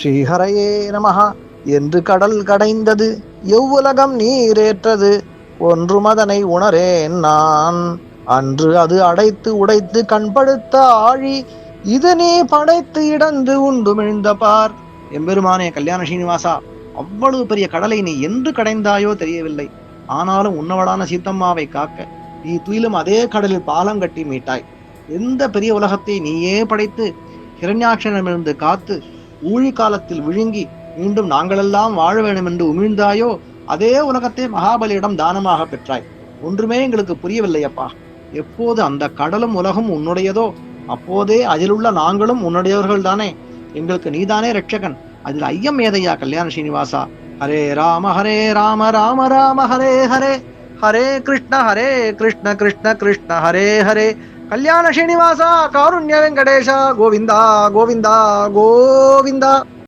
ஸ்ரீஹரையே நமஹா என்று கடல் கடைந்தது, எவ்வுலகம் நீரேற்றது, ஒன்றும் அதனை உணரேன் நான். அன்று அது அடைத்து உடைத்து கண்படுத்த ஆழி, இது நீ படைத்து இடந்து உண்டுமிழ்ந்த பார். எம்பெருமானே கல்யாண ஸ்ரீனிவாசா, அவ்வளவு பெரிய கடலை நீ என்று கடைந்தாயோ தெரியவில்லை. ஆனாலும் உன்னவளான சீத்தம்மாவை காக்க நீ துயிலும் அதே கடலில் பாலம் கட்டி மீட்டாய். எந்த பெரிய உலகத்தை நீயே படைத்து ஹிரண்யாட்சனிடமிருந்து காத்து ஊழி காலத்தில் விழுங்கி மீண்டும் நாங்களெல்லாம் வாழ வேண்டும் என்று உமிழ்ந்தாயோ, அதே உலகத்தை மகாபலியிடம் தானமாக பெற்றாய். ஒன்றுமே எங்களுக்கு புரியவில்லையப்பா. எப்போது அந்த கடலும் உலகம் உன்னுடையதோ அப்போதே அதிலுள்ள நாங்களும் உன்னுடையவர்கள் தானே. எங்களுக்கு நீதானே ரட்சகன். அதில் ஐயம் ஏதையா கல்யாண ஸ்ரீனிவாசா. ஹரே ராம ராம ராம ஹரே ஹரே, ஹரே கிருஷ்ண கிருஷ்ண கிருஷ்ண ஹரே ஹரே. கல்யாண ஸ்ரீனிவாசா காருண்ய வெங்கடேஷா, கோவிந்தா கோவிந்தா கோவிந்தா.